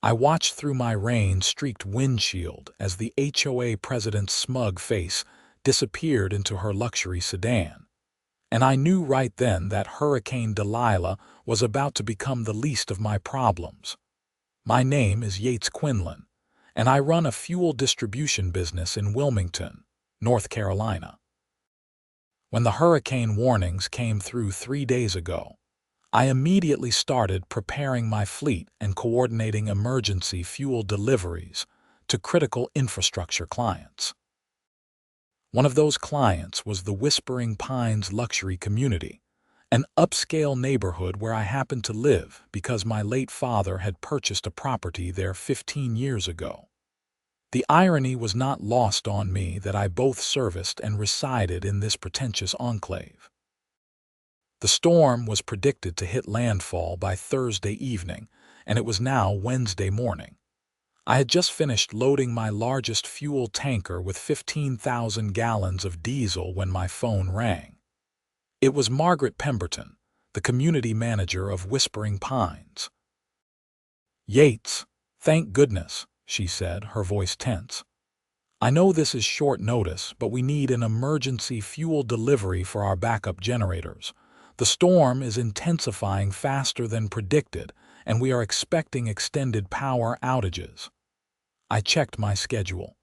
I watched through my rain-streaked windshield as the HOA president's smug face disappeared into her luxury sedan, and I knew right then that Hurricane Delilah was about to become the least of my problems. My name is Yates Quinlan, and I run a fuel distribution business in Wilmington, North Carolina. When the hurricane warnings came through 3 days ago, I immediately started preparing my fleet and coordinating emergency fuel deliveries to critical infrastructure clients. One of those clients was the Whispering Pines luxury community, an upscale neighborhood where I happened to live because my late father had purchased a property there 15 years ago. The irony was not lost on me that I both serviced and resided in this pretentious enclave. The storm was predicted to hit landfall by Thursday evening, and it was now Wednesday morning. I had just finished loading my largest fuel tanker with 15,000 gallons of diesel when my phone rang. It was Margaret Pemberton, the community manager of Whispering Pines. "Yates, thank goodness," she said, her voice tense. "I know this is short notice, but we need an emergency fuel delivery for our backup generators. The storm is intensifying faster than predicted, and we are expecting extended power outages." I checked my schedule.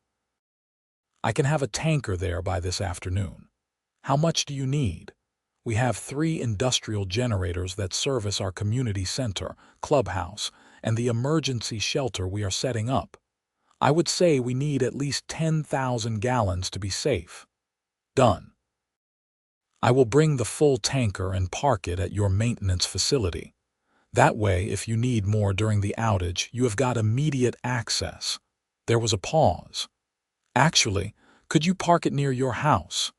"I can have a tanker there by this afternoon. How much do you need? We have 3 industrial generators that service our community center, clubhouse, and the emergency shelter we are setting up. I would say we need at least 10,000 gallons to be safe." "Done. I will bring the full tanker and park it at your maintenance facility. That way, if you need more during the outage, you have got immediate access." There was a pause. "Actually, could you park it near your house?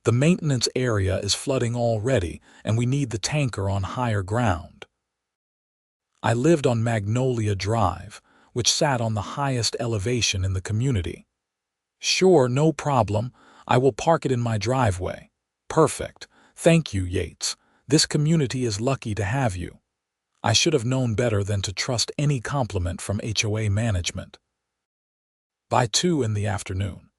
The maintenance area is flooding already, and we need the tanker on higher ground." I lived on Magnolia Drive, which sat on the highest elevation in the community. "Sure, no problem. I will park it in my driveway." "Perfect. Thank you, Yates. This community is lucky to have you." I should have known better than to trust any compliment from HOA management. By 2 in the afternoon,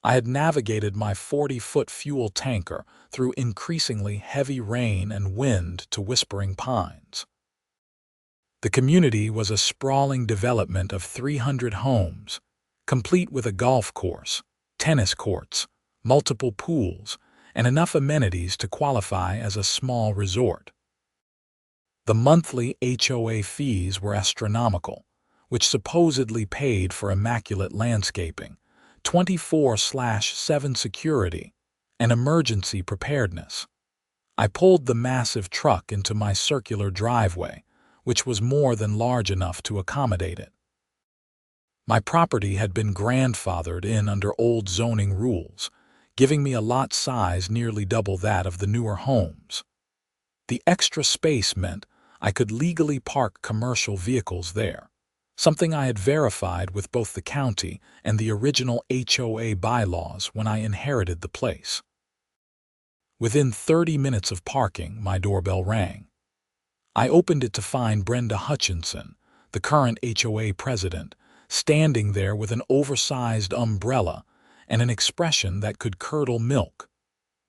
I had navigated my 40-foot fuel tanker through increasingly heavy rain and wind to Whispering Pines. The community was a sprawling development of 300 homes, complete with a golf course, tennis courts, multiple pools, and enough amenities to qualify as a small resort. The monthly HOA fees were astronomical, which supposedly paid for immaculate landscaping, 24/7 security, and emergency preparedness. I pulled the massive truck into my circular driveway, which was more than large enough to accommodate it. My property had been grandfathered in under old zoning rules, giving me a lot size nearly double that of the newer homes. The extra space meant I could legally park commercial vehicles there, something I had verified with both the county and the original HOA bylaws when I inherited the place. Within 30 minutes of parking, my doorbell rang. I opened it to find Brenda Hutchinson, the current HOA president, standing there with an oversized umbrella and an expression that could curdle milk.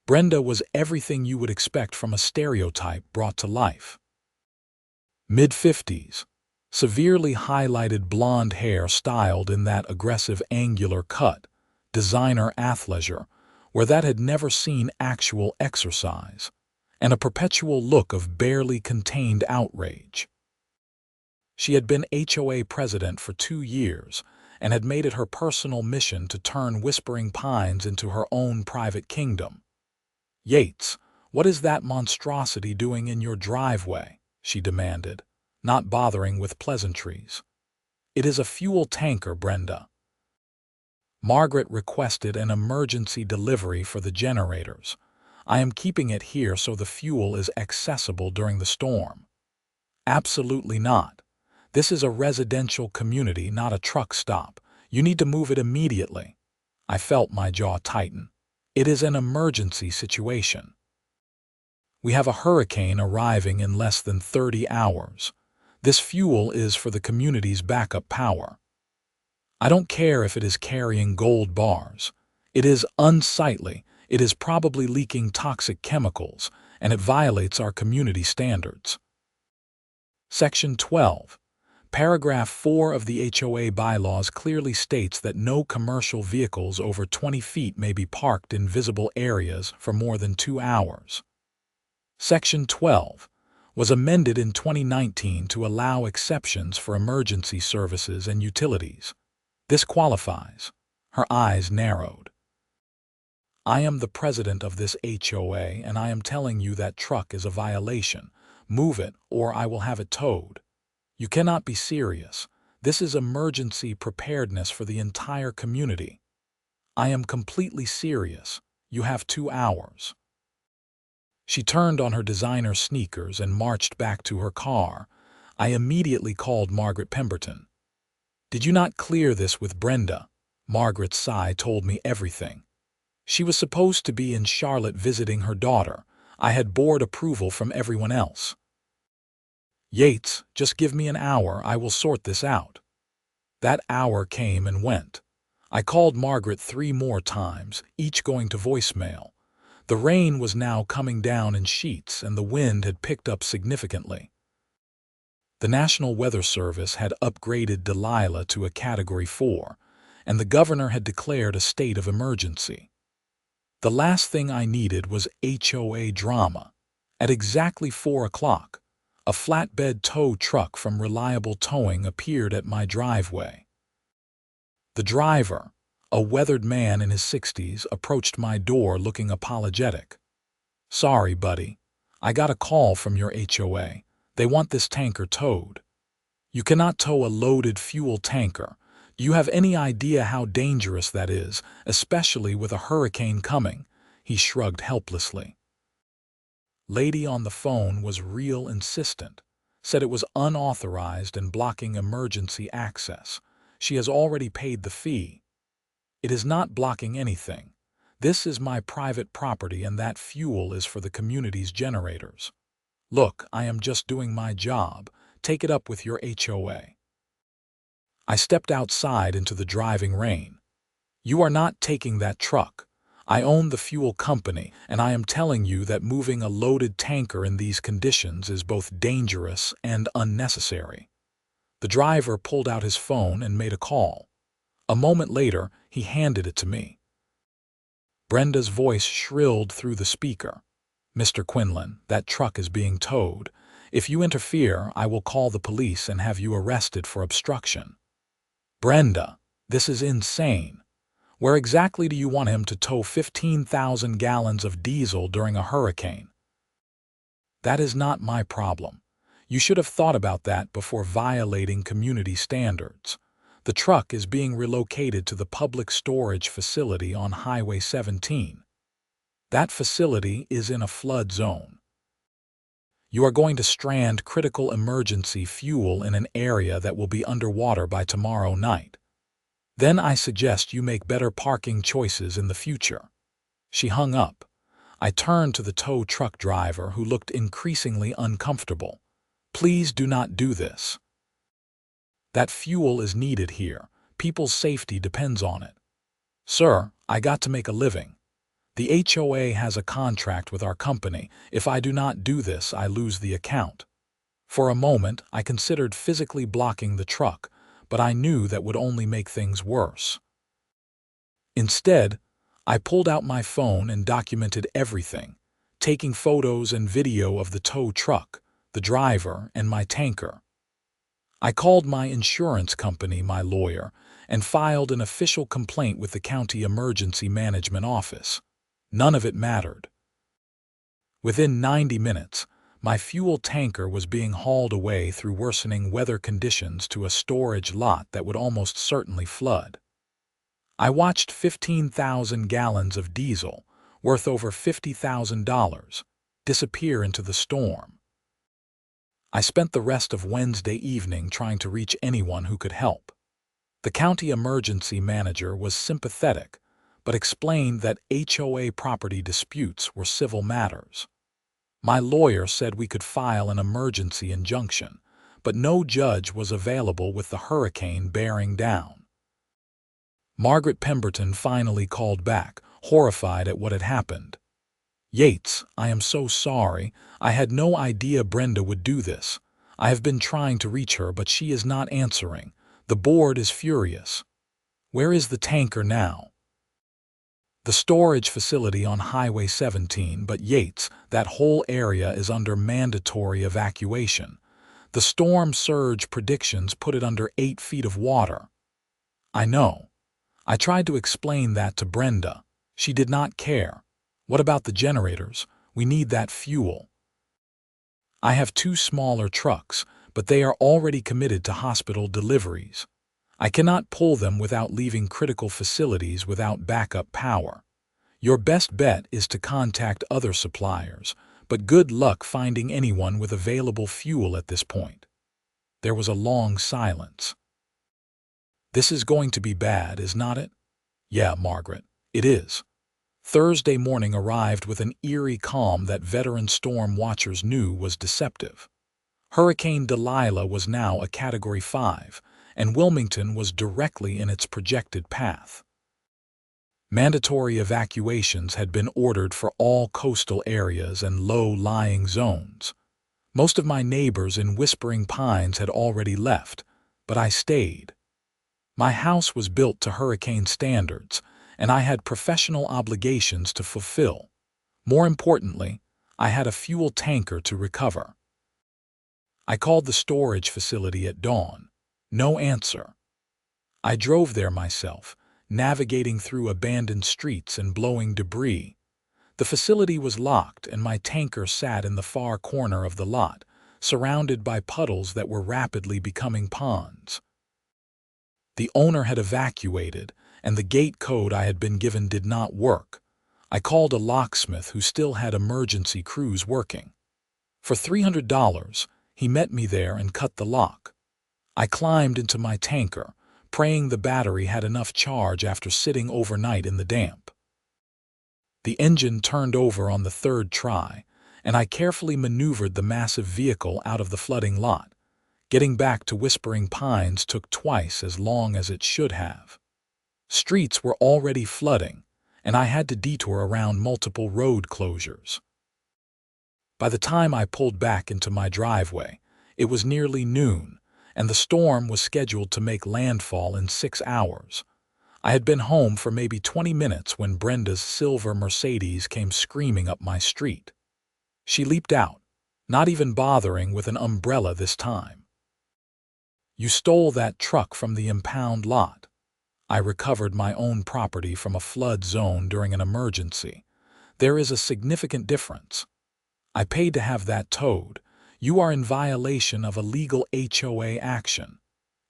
Brenda was everything you would expect from a stereotype brought to life. Mid-50s, severely highlighted blonde hair styled in that aggressive angular cut, designer athleisure, where that had never seen actual exercise, and a perpetual look of barely contained outrage. She had been HOA president for 2 years and had made it her personal mission to turn Whispering Pines into her own private kingdom. "Yates, what is that monstrosity doing in your driveway?" she demanded, not bothering with pleasantries. "It is a fuel tanker, Brenda." Margaret requested an emergency delivery for the generators. "I am keeping it here so the fuel is accessible during the storm." "Absolutely not. This is a residential community, not a truck stop. You need to move it immediately." I felt my jaw tighten. "It is an emergency situation. We have a hurricane arriving in less than 30 hours. This fuel is for the community's backup power. I don't care if it is carrying gold bars. It is unsightly, it is probably leaking toxic chemicals, and it violates our community standards. Section 12. Paragraph 4 of the HOA bylaws clearly states that no commercial vehicles over 20 feet may be parked in visible areas for more than 2 hours. Section 12 was amended in 2019 to allow exceptions for emergency services and utilities. This qualifies. Her eyes narrowed. I am the president of this HOA, and I am telling you that truck is a violation. Move it, or I will have it towed. You cannot be serious. This is emergency preparedness for the entire community. I am completely serious. You have 2 hours. She turned on her designer sneakers and marched back to her car. I immediately called Margaret Pemberton. Did you not clear this with Brenda? Margaret's sigh told me everything. She was supposed to be in Charlotte visiting her daughter. I had board approval from everyone else. Yates, just give me an hour, I will sort this out. That hour came and went. I called Margaret 3 more times, each going to voicemail. The rain was now coming down in sheets and the wind had picked up significantly. The National Weather Service had upgraded Delilah to a Category 4, and the governor had declared a state of emergency. The last thing I needed was HOA drama. At exactly 4 o'clock, a flatbed tow truck from Reliable Towing appeared at my driveway. The driver, a weathered man in his 60s, approached my door looking apologetic. Sorry, buddy. I got a call from your HOA. They want this tanker towed. You cannot tow a loaded fuel tanker. Do you have any idea how dangerous that is, especially with a hurricane coming? He shrugged helplessly. Lady on the phone was real insistent, said it was unauthorized and blocking emergency access. She has already paid the fee. It is not blocking anything. This is my private property and that fuel is for the community's generators. Look, I am just doing my job. Take it up with your HOA. I stepped outside into the driving rain. You are not taking that truck. I own the fuel company, and I am telling you that moving a loaded tanker in these conditions is both dangerous and unnecessary. The driver pulled out his phone and made a call. A moment later, he handed it to me. Brenda's voice shrilled through the speaker. Mr. Quinlan, that truck is being towed. If you interfere, I will call the police and have you arrested for obstruction. Brenda, this is insane. Where exactly do you want him to tow 15,000 gallons of diesel during a hurricane? That is not my problem. You should have thought about that before violating community standards. The truck is being relocated to the public storage facility on Highway 17. That facility is in a flood zone. You are going to strand critical emergency fuel in an area that will be underwater by tomorrow night. Then I suggest you make better parking choices in the future. She hung up. I turned to the tow truck driver, who looked increasingly uncomfortable. Please do not do this. That fuel is needed here. People's safety depends on it. Sir, I got to make a living. The HOA has a contract with our company. If I do not do this, I lose the account. For a moment, I considered physically blocking the truck, but I knew that would only make things worse. Instead, I pulled out my phone and documented everything, taking photos and video of the tow truck, the driver, and my tanker. I called my insurance company, my lawyer, and filed an official complaint with the County Emergency Management Office. None of it mattered. Within 90 minutes, my fuel tanker was being hauled away through worsening weather conditions to a storage lot that would almost certainly flood. I watched 15,000 gallons of diesel, worth over $50,000, disappear into the storm. I spent the rest of Wednesday evening trying to reach anyone who could help. The county emergency manager was sympathetic, but explained that HOA property disputes were civil matters. My lawyer said we could file an emergency injunction, but no judge was available with the hurricane bearing down. Margaret Pemberton finally called back, horrified at what had happened. "Yates, I am so sorry. I had no idea Brenda would do this. I have been trying to reach her, but she is not answering. The board is furious." "Where is the tanker now?" "The storage facility on Highway 17, but Yates, that whole area is under mandatory evacuation. The storm surge predictions put it under 8 feet of water." "I know. I tried to explain that to Brenda. She did not care. What about the generators? We need that fuel." "I have 2 smaller trucks, but they are already committed to hospital deliveries. I cannot pull them without leaving critical facilities without backup power. Your best bet is to contact other suppliers, but good luck finding anyone with available fuel at this point." There was a long silence. "This is going to be bad, is not it?" "Yeah, Margaret, it is." Thursday morning arrived with an eerie calm that veteran storm watchers knew was deceptive. Hurricane Delilah was now a Category 5, and Wilmington was directly in its projected path. Mandatory evacuations had been ordered for all coastal areas and low-lying zones. Most of my neighbors in Whispering Pines had already left, but I stayed. My house was built to hurricane standards, and I had professional obligations to fulfill. More importantly, I had a fuel tanker to recover. I called the storage facility at dawn. No answer. I drove there myself, navigating through abandoned streets and blowing debris. The facility was locked, and my tanker sat in the far corner of the lot, surrounded by puddles that were rapidly becoming ponds. The owner had evacuated, and the gate code I had been given did not work. I called a locksmith who still had emergency crews working. For $300, he met me there and cut the lock. I climbed into my tanker, praying the battery had enough charge after sitting overnight in the damp. The engine turned over on the 3rd try, and I carefully maneuvered the massive vehicle out of the flooding lot. Getting back to Whispering Pines took twice as long as it should have. Streets were already flooding, and I had to detour around multiple road closures. By the time I pulled back into my driveway, it was nearly noon, and the storm was scheduled to make landfall in 6 hours. I had been home for maybe 20 minutes when Brenda's silver Mercedes came screaming up my street. She leaped out, not even bothering with an umbrella this time. "You stole that truck from the impound lot." I recovered my own property from a flood zone during an emergency. There is a significant difference. I paid to have that towed. You are in violation of a legal HOA action.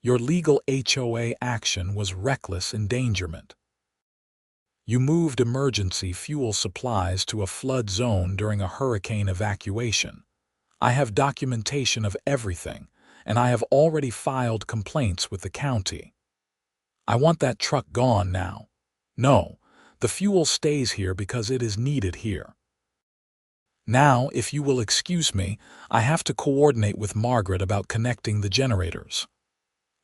Your legal HOA action was reckless endangerment. You moved emergency fuel supplies to a flood zone during a hurricane evacuation. I have documentation of everything, and I have already filed complaints with the county. I want that truck gone now. No, the fuel stays here because it is needed here. Now, if you will excuse me, I have to coordinate with Margaret about connecting the generators.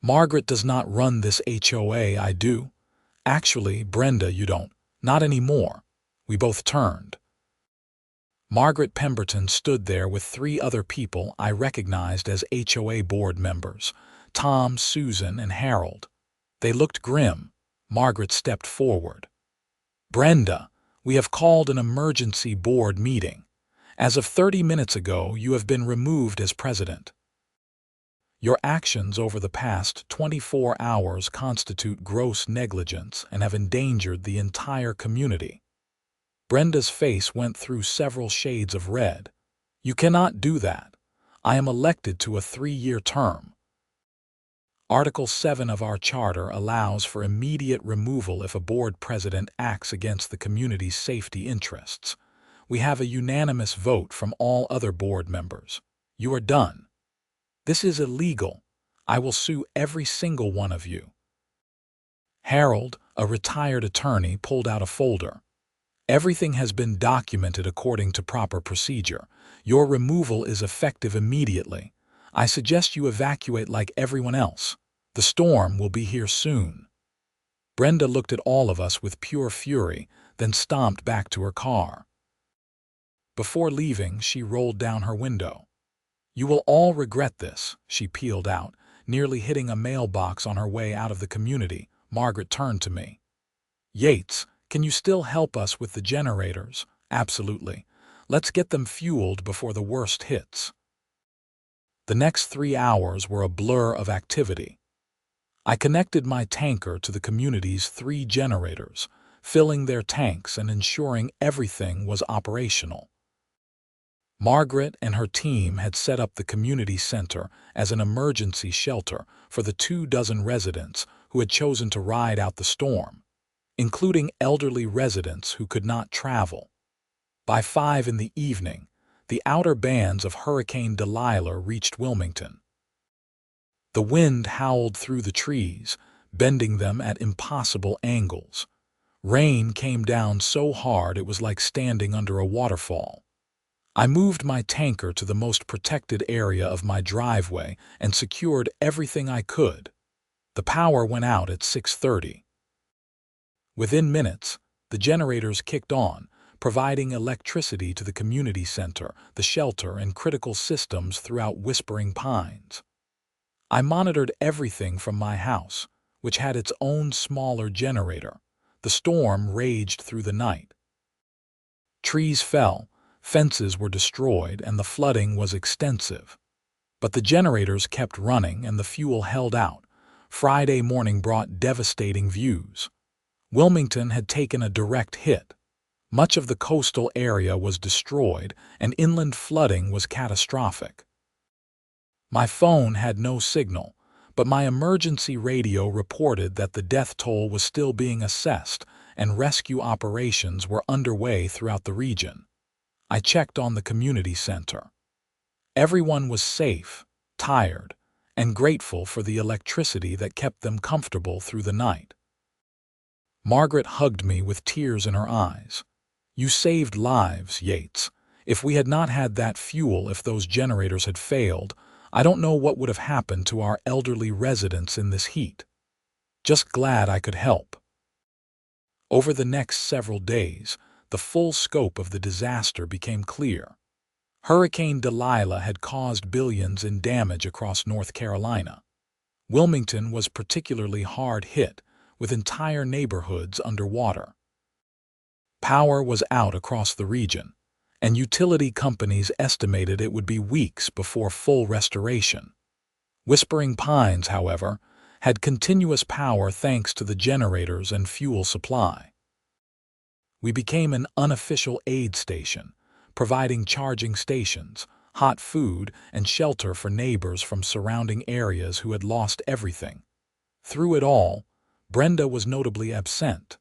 Margaret does not run this HOA, I do. Actually, Brenda, you don't. Not anymore. We both turned. Margaret Pemberton stood there with 3 other people I recognized as HOA board members, Tom, Susan, and Harold. They looked grim. Margaret stepped forward. "Brenda, we have called an emergency board meeting. As of 30 minutes ago, you have been removed as president. Your actions over the past 24 hours constitute gross negligence and have endangered the entire community." Brenda's face went through several shades of red. "You cannot do that. I am elected to a 3-year term. Article 7 of our charter allows for immediate removal if a board president acts against the community's safety interests. We have a unanimous vote from all other board members. You are done. This is illegal. I will sue every single one of you." Harold, a retired attorney, pulled out a folder. "Everything has been documented according to proper procedure. Your removal is effective immediately. I suggest you evacuate like everyone else. The storm will be here soon." Brenda looked at all of us with pure fury, then stomped back to her car. Before leaving, she rolled down her window. "You will all regret this," she pealed out, nearly hitting a mailbox on her way out of the community. Margaret turned to me. "Yates, can you still help us with the generators?" "Absolutely. Let's get them fueled before the worst hits." The next 3 hours were a blur of activity. I connected my tanker to the community's 3 generators, filling their tanks and ensuring everything was operational. Margaret and her team had set up the community center as an emergency shelter for the 24 residents who had chosen to ride out the storm, including elderly residents who could not travel. By 5 in the evening, the outer bands of Hurricane Delilah reached Wilmington. The wind howled through the trees, bending them at impossible angles. Rain came down so hard it was like standing under a waterfall. I moved my tanker to the most protected area of my driveway and secured everything I could. The power went out at 6:30. Within minutes, the generators kicked on, providing electricity to the community center, the shelter, and critical systems throughout Whispering Pines. I monitored everything from my house, which had its own smaller generator. The storm raged through the night. Trees fell, fences were destroyed, and the flooding was extensive. But the generators kept running and the fuel held out. Friday morning brought devastating views. Wilmington had taken a direct hit. Much of the coastal area was destroyed, and inland flooding was catastrophic. My phone had no signal, but my emergency radio reported that the death toll was still being assessed and rescue operations were underway throughout the region. I checked on the community center. Everyone was safe, tired, and grateful for the electricity that kept them comfortable through the night. Margaret hugged me with tears in her eyes. "You saved lives, Yates. If we had not had that fuel, if those generators had failed, I don't know what would have happened to our elderly residents in this heat. Just glad I could help." Over the next several days, the full scope of the disaster became clear. Hurricane Delilah had caused billions in damage across North Carolina. Wilmington was particularly hard hit, with entire neighborhoods underwater. Power was out across the region, and utility companies estimated it would be weeks before full restoration. Whispering Pines, however, had continuous power thanks to the generators and fuel supply. We became an unofficial aid station, providing charging stations, hot food, and shelter for neighbors from surrounding areas who had lost everything. Through it all, Brenda was notably absent.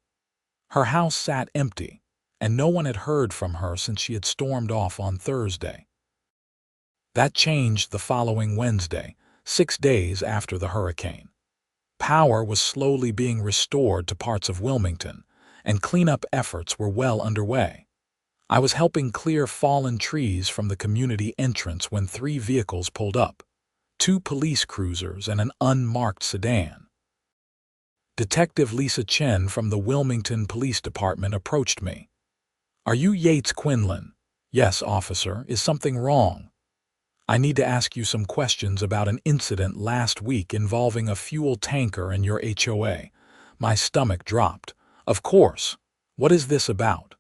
Her house sat empty, and no one had heard from her since she had stormed off on Thursday. That changed the following Wednesday, 6 days after the hurricane. Power was slowly being restored to parts of Wilmington, and cleanup efforts were well underway. I was helping clear fallen trees from the community entrance when 3 vehicles pulled up, 2 police cruisers and an unmarked sedan. Detective Lisa Chen from the Wilmington Police Department approached me. "Are you Yates Quinlan?" "Yes, officer. Is something wrong?" "I need to ask you some questions about an incident last week involving a fuel tanker and your HOA." My stomach dropped. "Of course. What is this about?"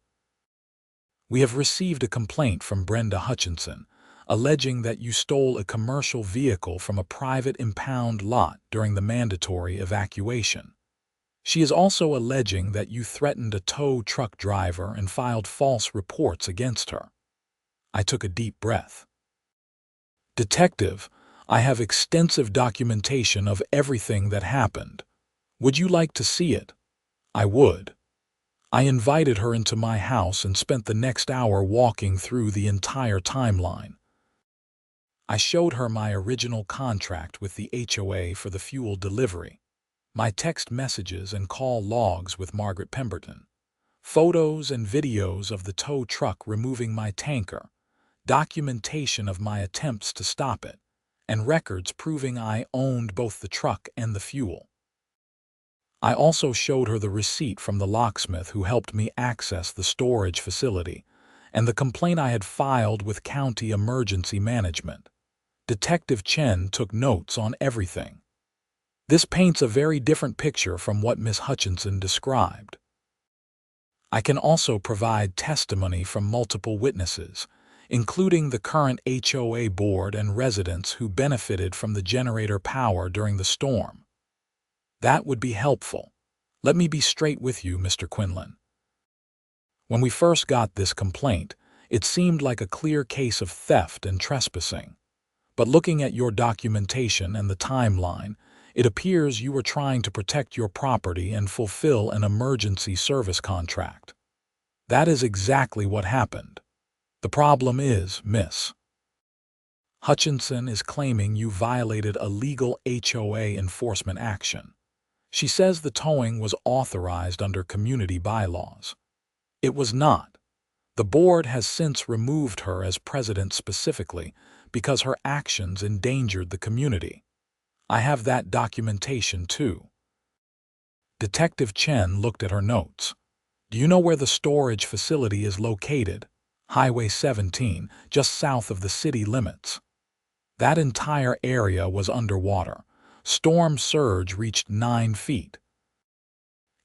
"We have received a complaint from Brenda Hutchinson, alleging that you stole a commercial vehicle from a private impound lot during the mandatory evacuation. She is also alleging that you threatened a tow truck driver and filed false reports against her." I took a deep breath. "Detective, I have extensive documentation of everything that happened. Would you like to see it?" "I would." I invited her into my house and spent the next hour walking through the entire timeline. I showed her my original contract with the HOA for the fuel delivery, my text messages and call logs with Margaret Pemberton, photos and videos of the tow truck removing my tanker, documentation of my attempts to stop it, and records proving I owned both the truck and the fuel. I also showed her the receipt from the locksmith who helped me access the storage facility, and the complaint I had filed with County Emergency Management. Detective Chen took notes on everything. This paints a very different picture from what Miss Hutchinson described. I can also provide testimony from multiple witnesses, including the current HOA board and residents who benefited from the generator power during the storm. That would be helpful. Let me be straight with you, Mr. Quinlan. When we first got this complaint, it seemed like a clear case of theft and trespassing. But looking at your documentation and the timeline, it appears you were trying to protect your property and fulfill an emergency service contract. That is exactly what happened. The problem is, Miss Hutchinson is claiming you violated a legal HOA enforcement action. She says the towing was authorized under community bylaws. It was not. The board has since removed her as president specifically because her actions endangered the community. I have that documentation too. Detective Chen looked at her notes. Do you know where the storage facility is located? Highway 17, just south of the city limits. That entire area was underwater. Storm surge reached 9 feet.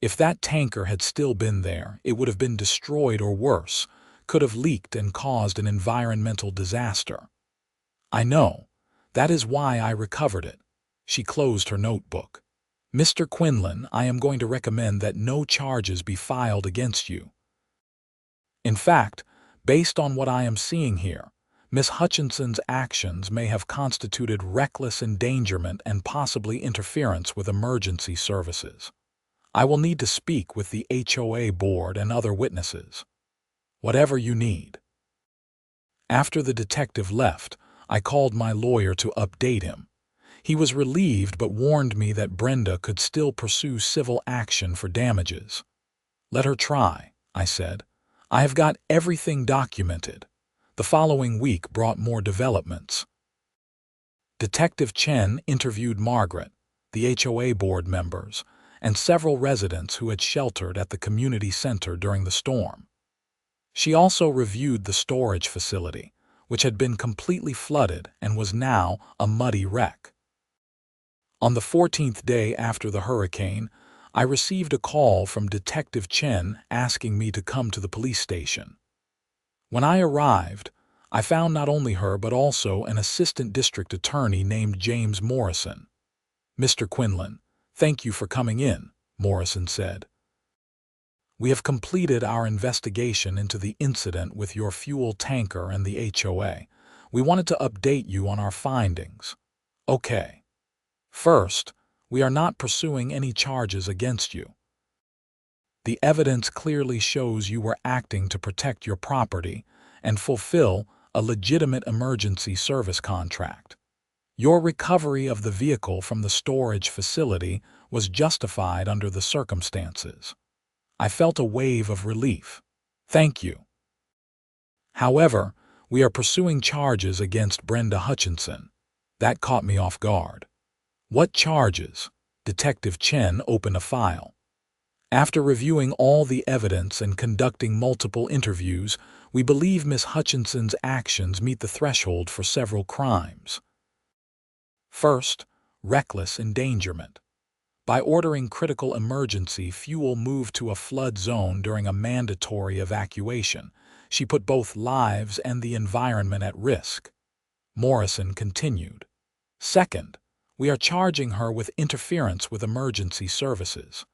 If that tanker had still been there, it would have been destroyed or worse, could have leaked and caused an environmental disaster. I know. That is why I recovered it. She closed her notebook. Mr. Quinlan, I am going to recommend that no charges be filed against you. In fact, based on what I am seeing here, Miss Hutchinson's actions may have constituted reckless endangerment and possibly interference with emergency services. I will need to speak with the HOA board and other witnesses. Whatever you need. After the detective left, I called my lawyer to update him. He was relieved but warned me that Brenda could still pursue civil action for damages. Let her try, I said. I have got everything documented. The following week brought more developments. Detective Chen interviewed Margaret, the HOA board members, and several residents who had sheltered at the community center during the storm. She also reviewed the storage facility, which had been completely flooded and was now a muddy wreck. On the 14th day after the hurricane, I received a call from Detective Chen asking me to come to the police station. When I arrived, I found not only her but also an assistant district attorney named James Morrison. Mr. Quinlan, thank you for coming in, Morrison said. We have completed our investigation into the incident with your fuel tanker and the HOA. We wanted to update you on our findings. Okay. First, we are not pursuing any charges against you. The evidence clearly shows you were acting to protect your property and fulfill a legitimate emergency service contract. Your recovery of the vehicle from the storage facility was justified under the circumstances. I felt a wave of relief. Thank you. However, we are pursuing charges against Brenda Hutchinson. That caught me off guard. What charges? Detective Chen opened a file. After reviewing all the evidence and conducting multiple interviews, we believe Miss Hutchinson's actions meet the threshold for several crimes. First, reckless endangerment. By ordering critical emergency fuel moved to a flood zone during a mandatory evacuation, she put both lives and the environment at risk. Morrison continued. Second, we are charging her with interference with emergency services.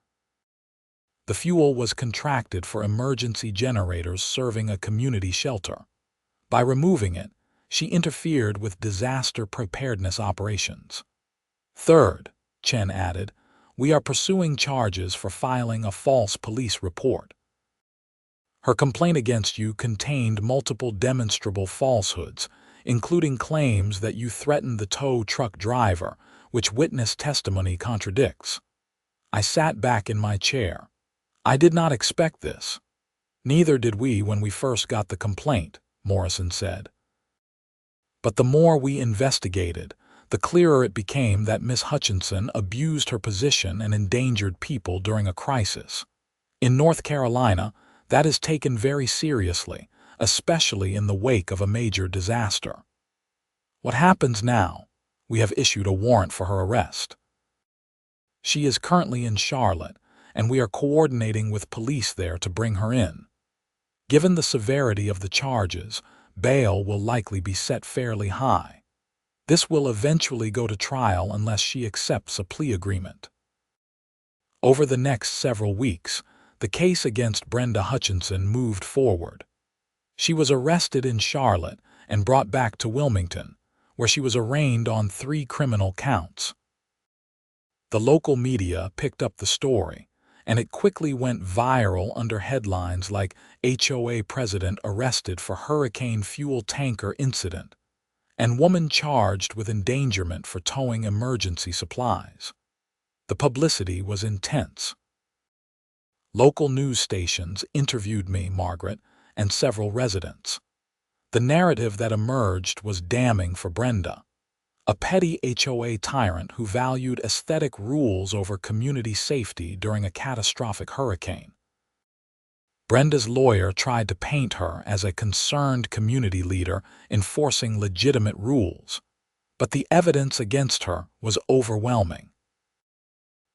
The fuel was contracted for emergency generators serving a community shelter. By removing it, she interfered with disaster preparedness operations. Third, Chen added, we are pursuing charges for filing a false police report. Her complaint against you contained multiple demonstrable falsehoods, including claims that you threatened the tow truck driver, which witness testimony contradicts. I sat back in my chair. I did not expect this. Neither did we when we first got the complaint, Morrison said. But the more we investigated, the clearer it became that Miss Hutchinson abused her position and endangered people during a crisis. In North Carolina, that is taken very seriously, especially in the wake of a major disaster. What happens now? We have issued a warrant for her arrest. She is currently in Charlotte, and we are coordinating with police there to bring her in. Given the severity of the charges, bail will likely be set fairly high. This will eventually go to trial unless she accepts a plea agreement. Over the next several weeks, the case against Brenda Hutchinson moved forward. She was arrested in Charlotte and brought back to Wilmington, where she was arraigned on 3 criminal counts. The local media picked up the story, and it quickly went viral under headlines like HOA President Arrested for Hurricane Fuel Tanker Incident and Woman Charged with Endangerment for Towing Emergency Supplies. The publicity was intense. Local news stations interviewed me, Margaret, and several residents. The narrative that emerged was damning for Brenda, a petty HOA tyrant who valued aesthetic rules over community safety during a catastrophic hurricane. Brenda's lawyer tried to paint her as a concerned community leader enforcing legitimate rules, but the evidence against her was overwhelming.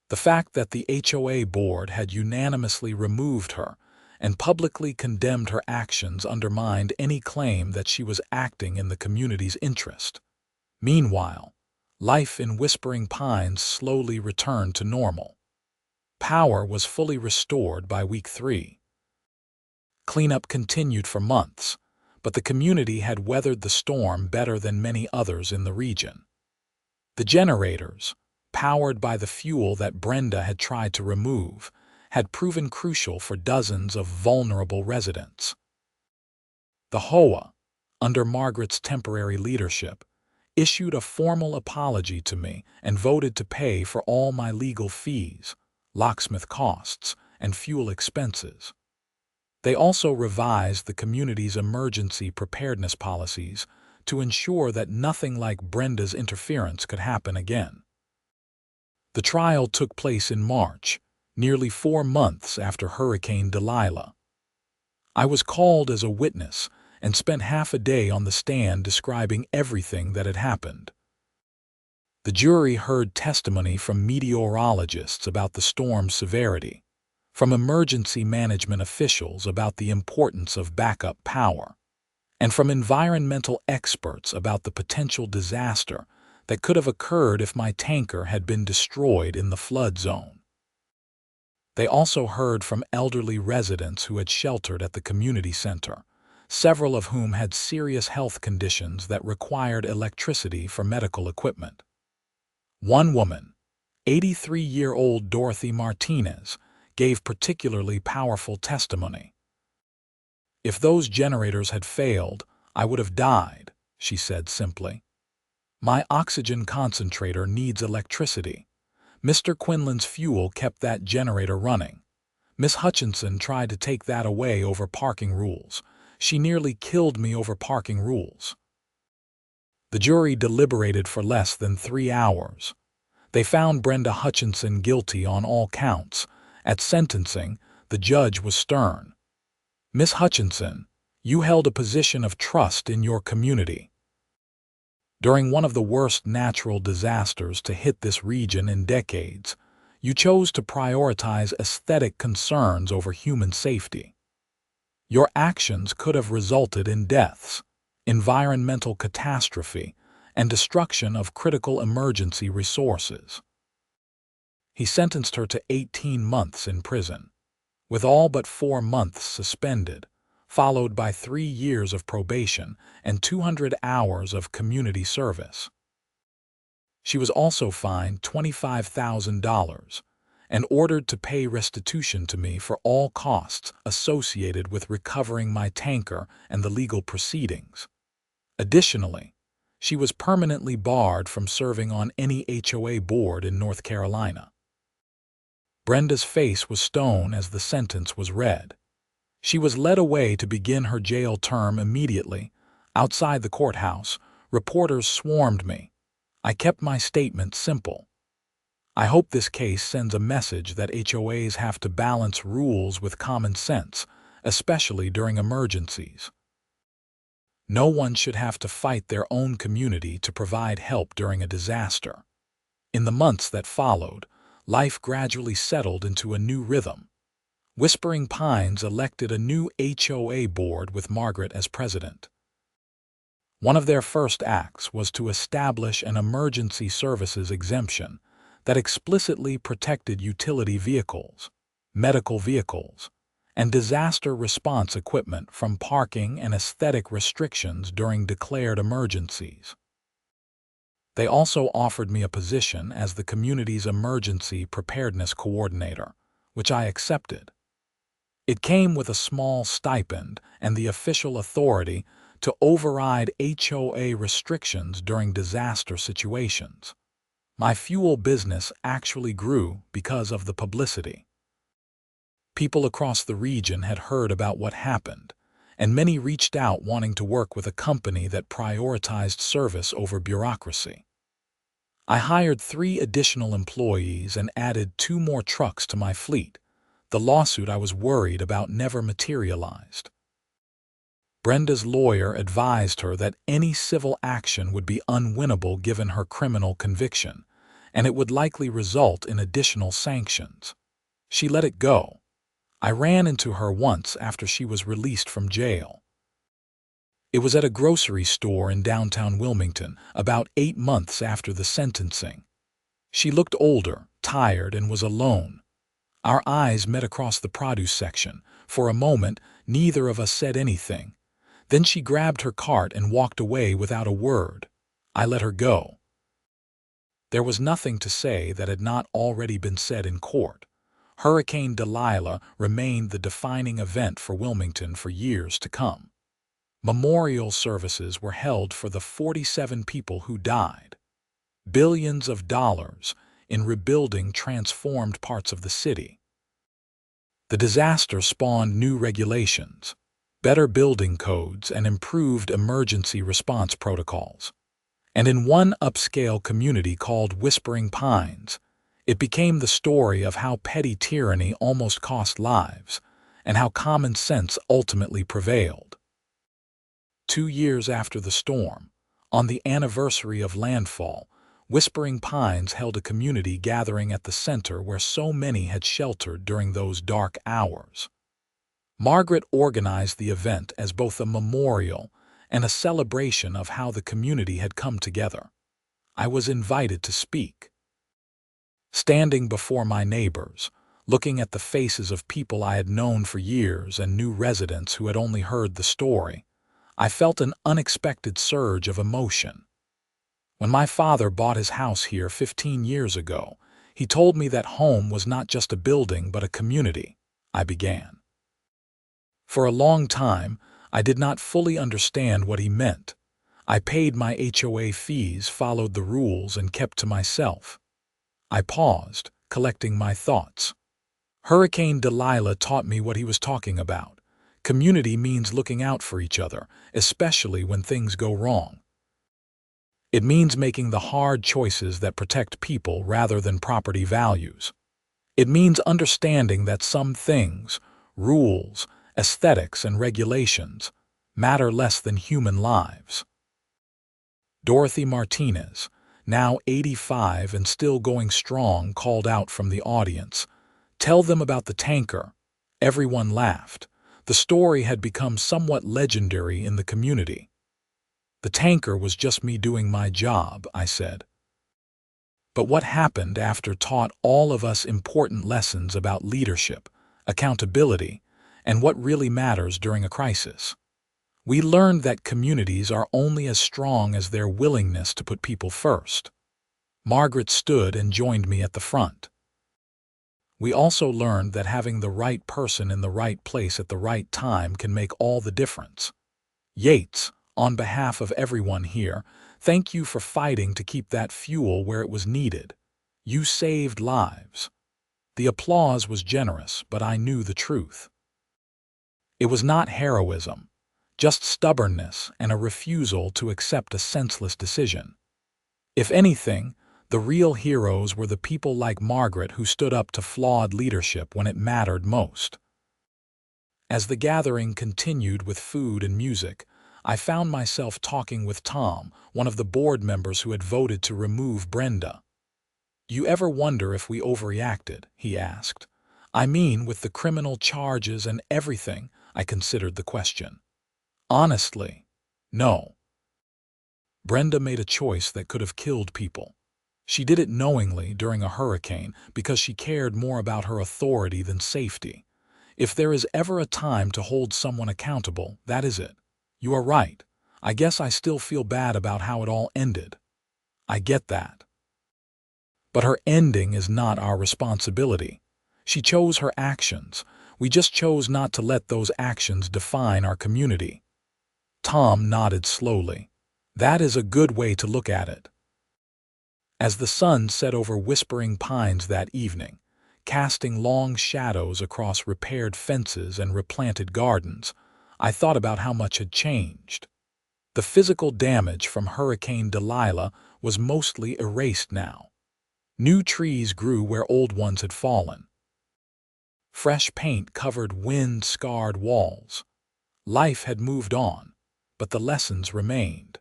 The fact that the HOA board had unanimously removed her and publicly condemned her actions undermined any claim that she was acting in the community's interest. Meanwhile, life in Whispering Pines slowly returned to normal. Power was fully restored by week 3. Cleanup continued for months, but the community had weathered the storm better than many others in the region. The generators, powered by the fuel that Brenda had tried to remove, had proven crucial for dozens of vulnerable residents. The HOA, under Margaret's temporary leadership, issued a formal apology to me and voted to pay for all my legal fees, locksmith costs, and fuel expenses. They also revised the community's emergency preparedness policies to ensure that nothing like Brenda's interference could happen again. The trial took place in March, nearly 4 months after Hurricane Delilah. I was called as a witness and spent half a day on the stand describing everything that had happened. The jury heard testimony from meteorologists about the storm's severity, from emergency management officials about the importance of backup power, and from environmental experts about the potential disaster that could have occurred if my tanker had been destroyed in the flood zone. They also heard from elderly residents who had sheltered at the community center, several of whom had serious health conditions that required electricity for medical equipment. One woman, 83-year-old Dorothy Martinez, gave particularly powerful testimony. "If those generators had failed, I would have died," she said simply. "My oxygen concentrator needs electricity. Mr. Quinlan's fuel kept that generator running. Miss Hutchinson tried to take that away over parking rules. She nearly killed me over parking rules." The jury deliberated for less than 3 hours. They found Brenda Hutchinson guilty on all counts. At sentencing, the judge was stern. "Miss Hutchinson, you held a position of trust in your community. During one of the worst natural disasters to hit this region in decades, you chose to prioritize aesthetic concerns over human safety. Your actions could have resulted in deaths, environmental catastrophe, and destruction of critical emergency resources." He sentenced her to 18 months in prison, with all but 4 months suspended, followed by 3 years of probation and 200 hours of community service. She was also fined $25,000 and ordered to pay restitution to me for all costs associated with recovering my tanker and the legal proceedings. Additionally, she was permanently barred from serving on any HOA board in North Carolina. Brenda's face was stone as the sentence was read. She was led away to begin her jail term immediately. Outside the courthouse, reporters swarmed me. I kept my statement simple. I hope this case sends a message that HOAs have to balance rules with common sense, especially during emergencies. No one should have to fight their own community to provide help during a disaster. In the months that followed, life gradually settled into a new rhythm. Whispering Pines elected a new HOA board with Margaret as president. One of their first acts was to establish an emergency services exemption that explicitly protected utility vehicles, medical vehicles, and disaster response equipment from parking and aesthetic restrictions during declared emergencies. They also offered me a position as the community's emergency preparedness coordinator, which I accepted. It came with a small stipend and the official authority to override HOA restrictions during disaster situations. My fuel business actually grew because of the publicity. People across the region had heard about what happened, and many reached out wanting to work with a company that prioritized service over bureaucracy. I hired 3 additional employees and added 2 more trucks to my fleet. The lawsuit I was worried about never materialized. Brenda's lawyer advised her that any civil action would be unwinnable given her criminal conviction, and it would likely result in additional sanctions. She let it go. I ran into her once after she was released from jail. It was at a grocery store in downtown Wilmington, about 8 months after the sentencing. She looked older, tired, and was alone. Our eyes met across the produce section. For a moment, neither of us said anything. Then she grabbed her cart and walked away without a word. I let her go. There was nothing to say that had not already been said in court. Hurricane Delilah remained the defining event for Wilmington for years to come. Memorial services were held for the 47 people who died. Billions of dollars in rebuilding transformed parts of the city. The disaster spawned new regulations, better building codes, and improved emergency response protocols. And in one upscale community called Whispering Pines, it became the story of how petty tyranny almost cost lives and how common sense ultimately prevailed. 2 years after the storm, on the anniversary of landfall, Whispering Pines held a community gathering at the center where so many had sheltered during those dark hours. Margaret organized the event as both a memorial and a celebration of how the community had come together. I was invited to speak. Standing before my neighbors, looking at the faces of people I had known for years and new residents who had only heard the story, I felt an unexpected surge of emotion. When my father bought his house here 15 years ago, he told me that home was not just a building but a community. I began. For a long time, I did not fully understand what he meant. I paid my HOA fees, followed the rules, and kept to myself. I paused, collecting my thoughts. Hurricane Delilah taught me what he was talking about. Community means looking out for each other, especially when things go wrong. It means making the hard choices that protect people rather than property values. It means understanding that some things, rules, aesthetics, and regulations, matter less than human lives. Dorothy Martinez, now 85 and still going strong, called out from the audience, "Tell them about the tanker." Everyone laughed. The story had become somewhat legendary in the community. "The tanker was just me doing my job," I said. But what happened after taught all of us important lessons about leadership, accountability, and what really matters during a crisis. We learned that communities are only as strong as their willingness to put people first. Margaret stood and joined me at the front. We also learned that having the right person in the right place at the right time can make all the difference. Yates, on behalf of everyone here, thank you for fighting to keep that fuel where it was needed. You saved lives. The applause was generous, but I knew the truth. It was not heroism, just stubbornness and a refusal to accept a senseless decision. If anything, the real heroes were the people like Margaret who stood up to flawed leadership when it mattered most. As the gathering continued with food and music, I found myself talking with Tom, one of the board members who had voted to remove Brenda. "You ever wonder if we overreacted?" he asked. "I mean, with the criminal charges and everything." I considered the question. "Honestly, no. Brenda made a choice that could have killed people. She did it knowingly during a hurricane because she cared more about her authority than safety. If there is ever a time to hold someone accountable, that is it. You are right. I guess I still feel bad about how it all ended." "I get that. But her ending is not our responsibility. She chose her actions. We just chose not to let those actions define our community." Tom nodded slowly. "That is a good way to look at it." As the sun set over Whispering Pines that evening, casting long shadows across repaired fences and replanted gardens, I thought about how much had changed. The physical damage from Hurricane Delilah was mostly erased now. New trees grew where old ones had fallen. Fresh paint covered wind-scarred walls. Life had moved on, but the lessons remained.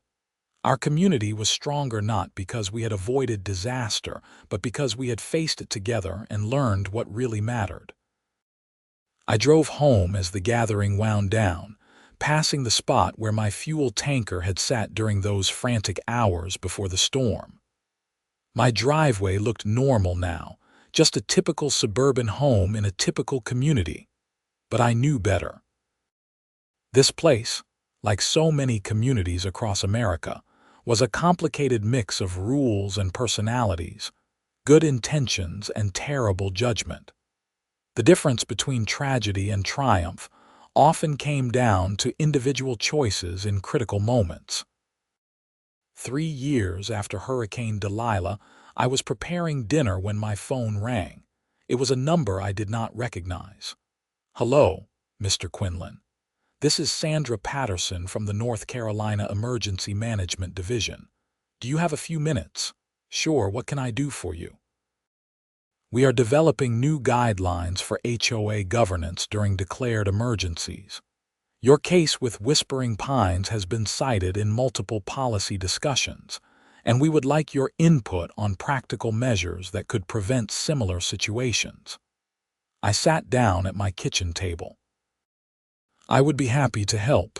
Our community was stronger not because we had avoided disaster, but because we had faced it together and learned what really mattered. I drove home as the gathering wound down, passing the spot where my fuel tanker had sat during those frantic hours before the storm. My driveway looked normal now, just a typical suburban home in a typical community. But I knew better. This place, like so many communities across America, was a complicated mix of rules and personalities, good intentions and terrible judgment. The difference between tragedy and triumph often came down to individual choices in critical moments. 3 years after Hurricane Delilah, I was preparing dinner when my phone rang. It was a number I did not recognize. "Hello, Mr. Quinlan. This is Sandra Patterson from the North Carolina Emergency Management Division. Do you have a few minutes?" "Sure, what can I do for you?" "We are developing new guidelines for HOA governance during declared emergencies. Your case with Whispering Pines has been cited in multiple policy discussions, and we would like your input on practical measures that could prevent similar situations." I sat down at my kitchen table. "I would be happy to help."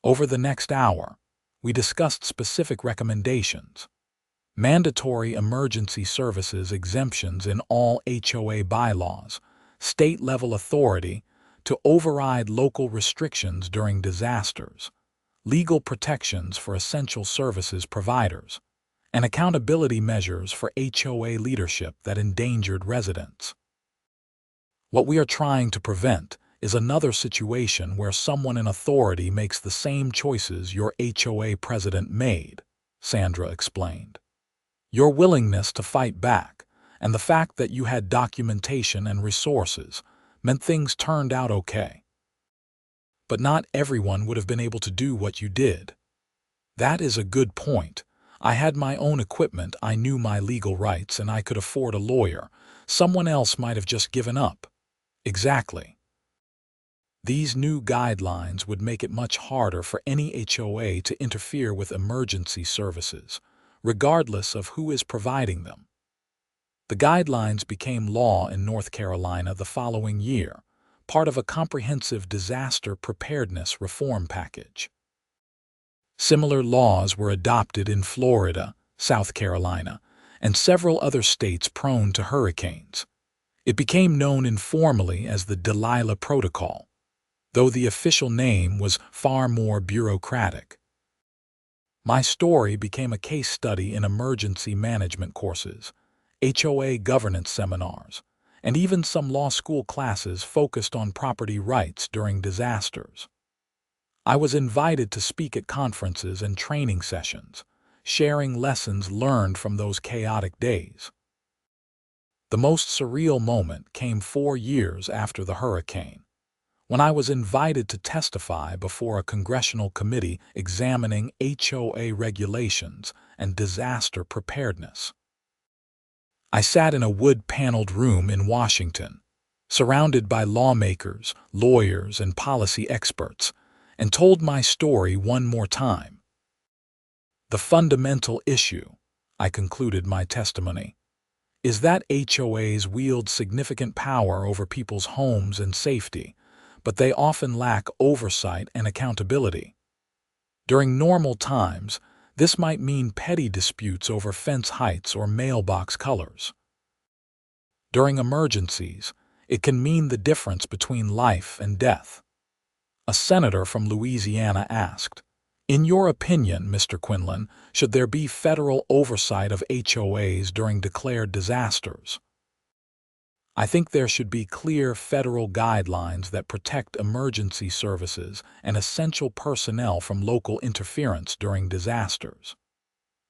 Over the next hour, we discussed specific recommendations. Mandatory emergency services exemptions in all HOA bylaws, state-level authority to override local restrictions during disasters, legal protections for essential services providers, and accountability measures for HOA leadership that endangered residents. What we are trying to prevent is another situation where someone in authority makes the same choices your HOA president made, Sandra explained. Your willingness to fight back, and the fact that you had documentation and resources, meant things turned out okay. But not everyone would have been able to do what you did. That is a good point. I had my own equipment, I knew my legal rights, and I could afford a lawyer. Someone else might have just given up. Exactly. These new guidelines would make it much harder for any HOA to interfere with emergency services, regardless of who is providing them. The guidelines became law in North Carolina the following year, part of a comprehensive disaster preparedness reform package. Similar laws were adopted in Florida, South Carolina, and several other states prone to hurricanes. It became known informally as the Delilah Protocol, though the official name was far more bureaucratic. My story became a case study in emergency management courses, HOA governance seminars, and even some law school classes focused on property rights during disasters. I was invited to speak at conferences and training sessions, sharing lessons learned from those chaotic days. The most surreal moment came 4 years after the hurricane. when I was invited to testify before a congressional committee examining HOA regulations and disaster preparedness. I sat in a wood-paneled room in Washington, surrounded by lawmakers, lawyers, and policy experts, and told my story one more time. The fundamental issue, I concluded my testimony, is that HOAs wield significant power over people's homes and safety, but they often lack oversight and accountability. During normal times, this might mean petty disputes over fence heights or mailbox colors. During emergencies, it can mean the difference between life and death. A senator from Louisiana asked, "In your opinion, Mr. Quinlan, should there be federal oversight of HOAs during declared disasters?" I think there should be clear federal guidelines that protect emergency services and essential personnel from local interference during disasters.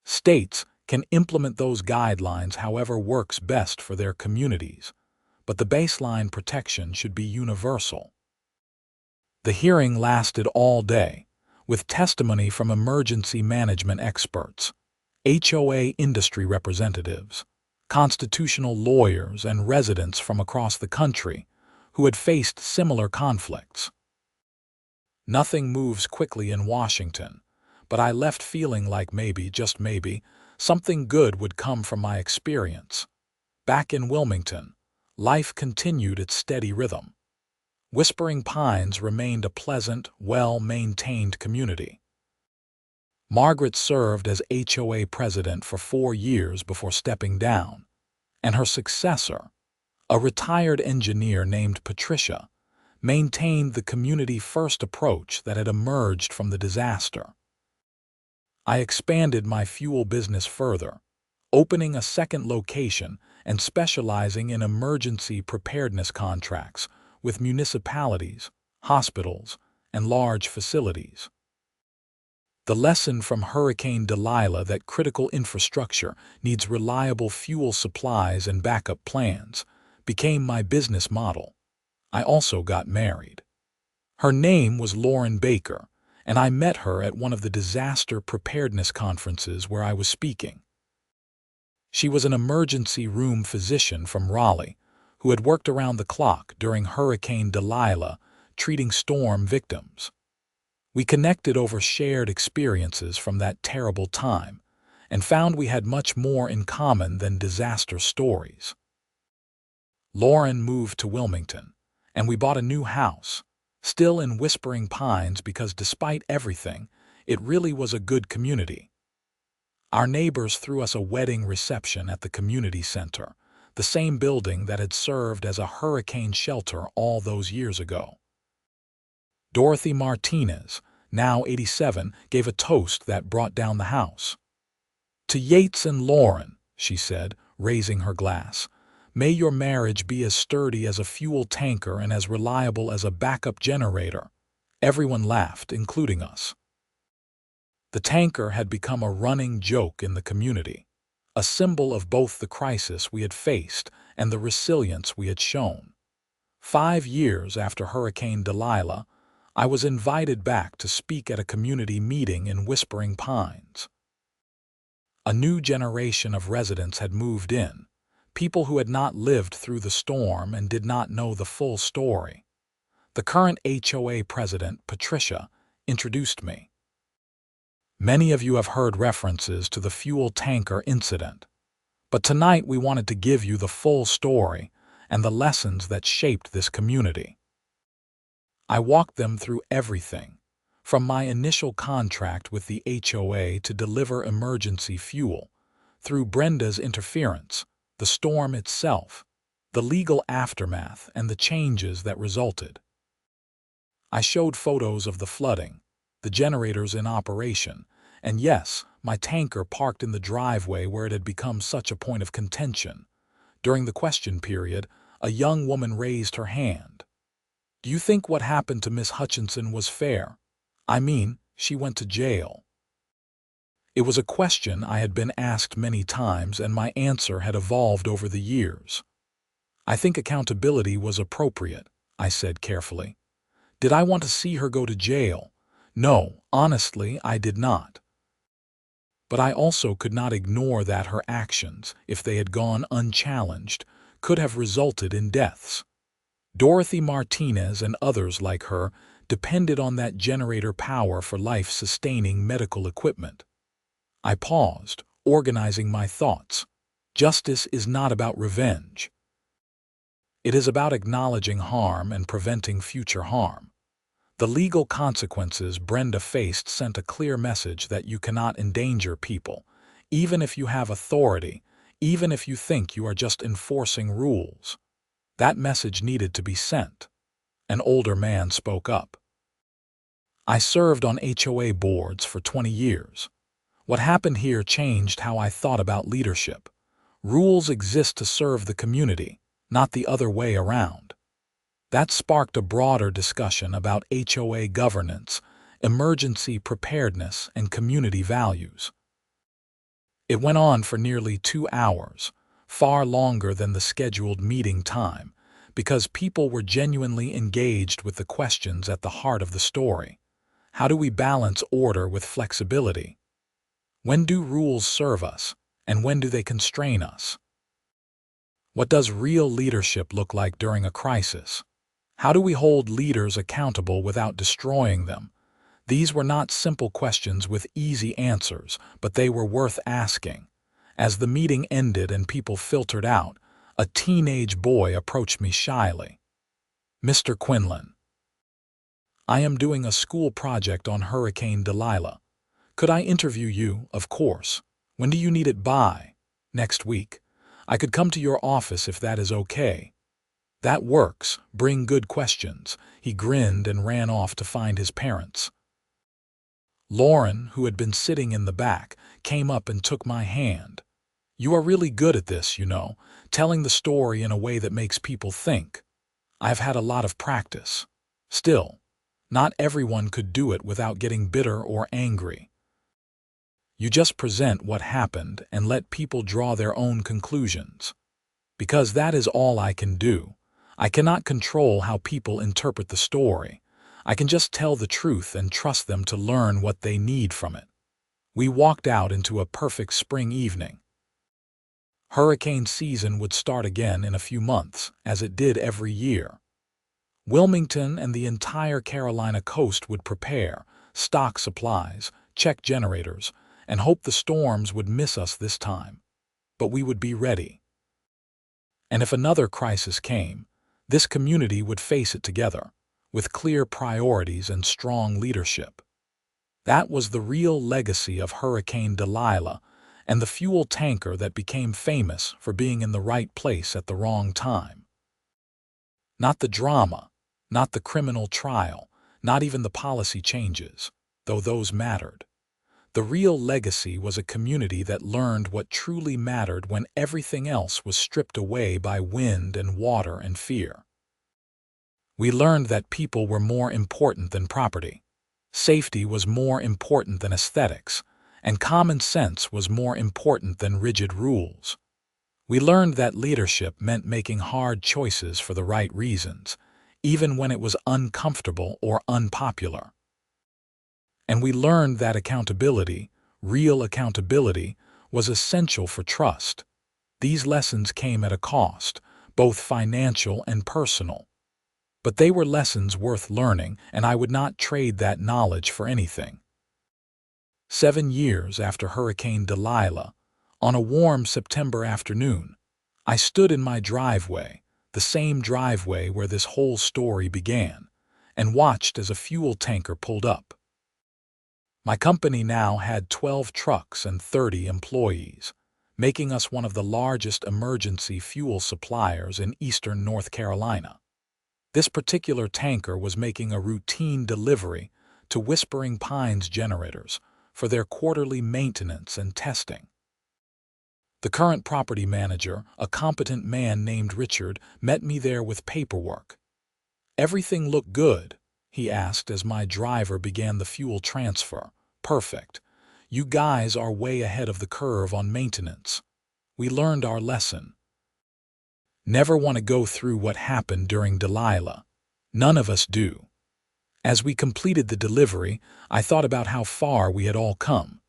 States can implement those guidelines however works best for their communities, but the baseline protection should be universal. The hearing lasted all day, with testimony from emergency management experts, HOA industry representatives, constitutional lawyers, and residents from across the country who had faced similar conflicts. Nothing moves quickly in Washington, but I left feeling like maybe, just maybe, something good would come from my experience. Back in Wilmington, life continued its steady rhythm. Whispering Pines remained a pleasant, well-maintained community. Margaret served as HOA president for 4 years before stepping down, and her successor, a retired engineer named Patricia, maintained the community-first approach that had emerged from the disaster. I expanded my fuel business further, opening a second location and specializing in emergency preparedness contracts with municipalities, hospitals, and large facilities. The lesson from Hurricane Delilah that critical infrastructure needs reliable fuel supplies and backup plans became my business model. I also got married. Her name was Lauren Baker, and I met her at one of the disaster preparedness conferences where I was speaking. She was an emergency room physician from Raleigh who had worked around the clock during Hurricane Delilah, treating storm victims. We connected over shared experiences from that terrible time and found we had much more in common than disaster stories. Lauren moved to Wilmington, and we bought a new house, still in Whispering Pines because despite everything, it really was a good community. Our neighbors threw us a wedding reception at the community center, the same building that had served as a hurricane shelter all those years ago. Dorothy Martinez, now 87, gave a toast that brought down the house. "To Yates and Lauren," she said, raising her glass, "may your marriage be as sturdy as a fuel tanker and as reliable as a backup generator." Everyone laughed, including us. The tanker had become a running joke in the community, a symbol of both the crisis we had faced and the resilience we had shown. 5 years after Hurricane Delilah, I was invited back to speak at a community meeting in Whispering Pines. A new generation of residents had moved in, people who had not lived through the storm and did not know the full story. The current HOA president, Patricia, introduced me. Many of you have heard references to the fuel tanker incident, but tonight we wanted to give you the full story and the lessons that shaped this community. I walked them through everything, from my initial contract with the HOA to deliver emergency fuel, through Brenda's interference, the storm itself, the legal aftermath, and the changes that resulted. I showed photos of the flooding, the generators in operation, and yes, my tanker parked in the driveway where it had become such a point of contention. During the question period, a young woman raised her hand. "Do you think what happened to Miss Hutchinson was fair? I mean, she went to jail." It was a question I had been asked many times, and my answer had evolved over the years. "I think accountability was appropriate," I said carefully. Did I want to see her go to jail? No, honestly, I did not. But I also could not ignore that her actions, if they had gone unchallenged, could have resulted in deaths. Dorothy Martinez and others like her depended on that generator power for life-sustaining medical equipment. I paused, organizing my thoughts. Justice is not about revenge. It is about acknowledging harm and preventing future harm. The legal consequences Brenda faced sent a clear message that you cannot endanger people, even if you have authority, even if you think you are just enforcing rules. That message needed to be sent. An older man spoke up. I served on HOA boards for 20 years. What happened here changed how I thought about leadership. Rules exist to serve the community, not the other way around. That sparked a broader discussion about HOA governance, emergency preparedness, and community values. It went on for nearly 2 hours, far longer than the scheduled meeting time, because people were genuinely engaged with the questions at the heart of the story. How do we balance order with flexibility? When do rules serve us, and when do they constrain us? What does real leadership look like during a crisis? How do we hold leaders accountable without destroying them? These were not simple questions with easy answers, but they were worth asking. As the meeting ended and people filtered out, a teenage boy approached me shyly. "Mr. Quinlan, I am doing a school project on Hurricane Delilah. Could I interview you? Of course. When do you need it by? Next week. I could come to your office if that is okay." "That works. Bring good questions." He grinned and ran off to find his parents. Lauren, who had been sitting in the back, came up and took my hand. "You are really good at this, you know, telling the story in a way that makes people think. I've had a lot of practice. Still, not everyone could do it without getting bitter or angry. You just present what happened and let people draw their own conclusions. Because that is all I can do. I cannot control how people interpret the story. I can just tell the truth and trust them to learn what they need from it." We walked out into a perfect spring evening. Hurricane season would start again in a few months, as it did every year. Wilmington and the entire Carolina coast would prepare, stock supplies, check generators, and hope the storms would miss us this time. But we would be ready. And if another crisis came, this community would face it together, with clear priorities and strong leadership. That was the real legacy of Hurricane Delilah and the fuel tanker that became famous for being in the right place at the wrong time. Not the drama, not the criminal trial, not even the policy changes, though those mattered. The real legacy was a community that learned what truly mattered when everything else was stripped away by wind and water and fear. We learned that people were more important than property. Safety was more important than aesthetics, and common sense was more important than rigid rules. We learned that leadership meant making hard choices for the right reasons, even when it was uncomfortable or unpopular. And we learned that accountability, real accountability, was essential for trust. These lessons came at a cost, both financial and personal. But they were lessons worth learning, and I would not trade that knowledge for anything. 7 years after Hurricane Delilah, on a warm September afternoon, I stood in my driveway, the same driveway where this whole story began, and watched as a fuel tanker pulled up. My company now had 12 trucks and 30 employees, making us one of the largest emergency fuel suppliers in eastern North Carolina. This particular tanker was making a routine delivery to Whispering Pines generators for their quarterly maintenance and testing. The current property manager, a competent man named Richard, met me there with paperwork. "Everything looked good?" he asked as my driver began the fuel transfer. "Perfect. You guys are way ahead of the curve on maintenance. We learned our lesson. Never want to go through what happened during Delilah. None of us do. As we completed the delivery, I thought about how far we had all come.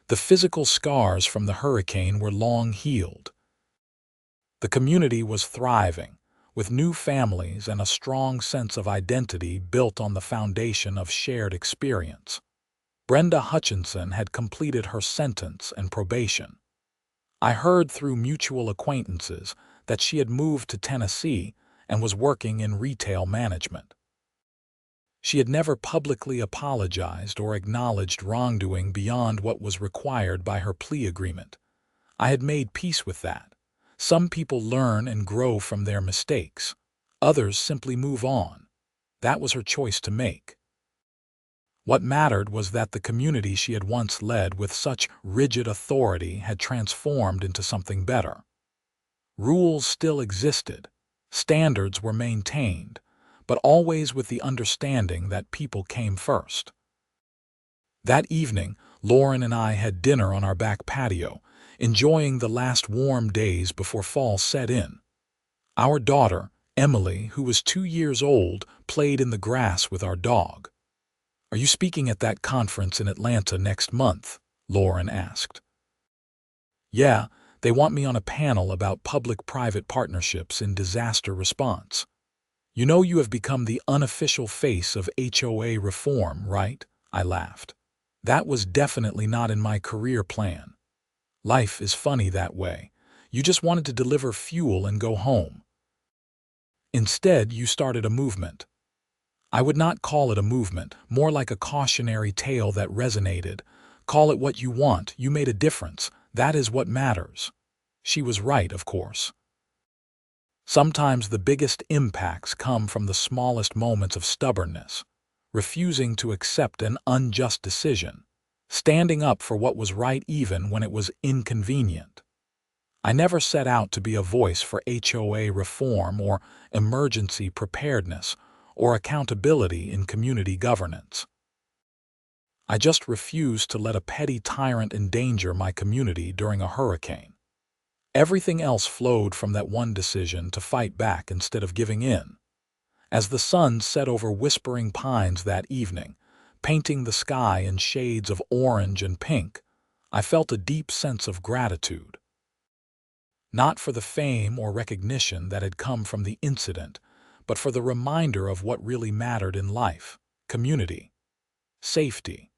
The physical scars from the hurricane were long healed. The community was thriving, with new families and a strong sense of identity built on the foundation of shared experience. Brenda Hutchinson had completed her sentence and probation. I heard through mutual acquaintances that she had moved to Tennessee and was working in retail management. She had never publicly apologized or acknowledged wrongdoing beyond what was required by her plea agreement. I had made peace with that. Some people learn and grow from their mistakes. Others simply move on. That was her choice to make. What mattered was that the community she had once led with such rigid authority had transformed into something better. Rules still existed, standards were maintained, but always with the understanding that people came first. That evening, Lauren and I had dinner on our back patio, enjoying the last warm days before fall set in. Our daughter, Emily, who was 2 years old, played in the grass with our dog. "Are you speaking at that conference in Atlanta next month?" Lauren asked. "Yeah, they want me on a panel about public-private partnerships in disaster response. You know you have become the unofficial face of HOA reform, right?" I laughed. "That was definitely not in my career plan. Life is funny that way. You just wanted to deliver fuel and go home. Instead, you started a movement." I would not call it a movement, more like a cautionary tale that resonated. "Call it what you want, you made a difference. That is what matters." She was right, of course. Sometimes the biggest impacts come from the smallest moments of stubbornness, refusing to accept an unjust decision, standing up for what was right even when it was inconvenient. I never set out to be a voice for HOA reform or emergency preparedness or accountability in community governance. I just refused to let a petty tyrant endanger my community during a hurricane. Everything else flowed from that one decision to fight back instead of giving in. As the sun set over Whispering Pines that evening, painting the sky in shades of orange and pink, I felt a deep sense of gratitude. Not for the fame or recognition that had come from the incident, but for the reminder of what really mattered in life: community, safety,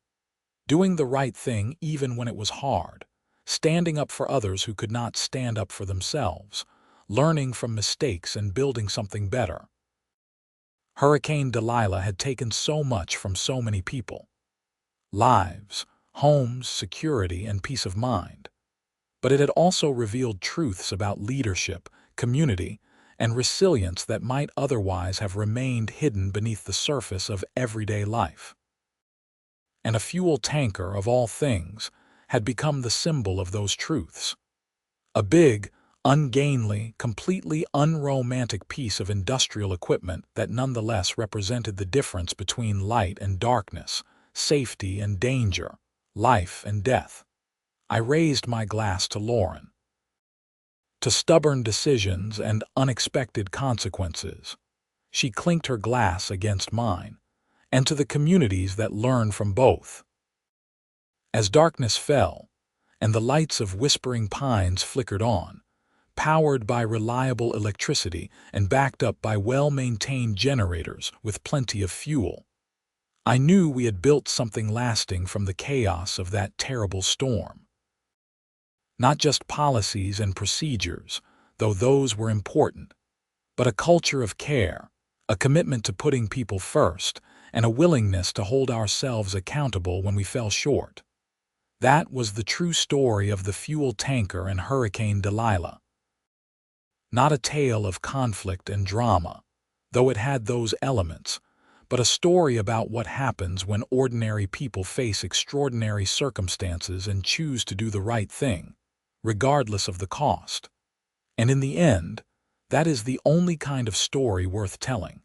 doing the right thing even when it was hard, standing up for others who could not stand up for themselves, learning from mistakes and building something better. Hurricane Delilah had taken so much from so many people: lives, homes, security, and peace of mind. But it had also revealed truths about leadership, community, and resilience that might otherwise have remained hidden beneath the surface of everyday life. And a fuel tanker, of all things, had become the symbol of those truths. A big, ungainly, completely unromantic piece of industrial equipment that nonetheless represented the difference between light and darkness, safety and danger, life and death. I raised my glass to Lauren. To stubborn decisions and unexpected consequences. She clinked her glass against mine, and to the communities that learn from both. As darkness fell, and the lights of Whispering Pines flickered on, powered by reliable electricity and backed up by well-maintained generators with plenty of fuel, I knew we had built something lasting from the chaos of that terrible storm. Not just policies and procedures, though those were important, but a culture of care, a commitment to putting people first, and a willingness to hold ourselves accountable when we fell short. That was the true story of the fuel tanker and Hurricane Delilah. Not a tale of conflict and drama, though it had those elements, but a story about what happens when ordinary people face extraordinary circumstances and choose to do the right thing, regardless of the cost. And in the end, that is the only kind of story worth telling.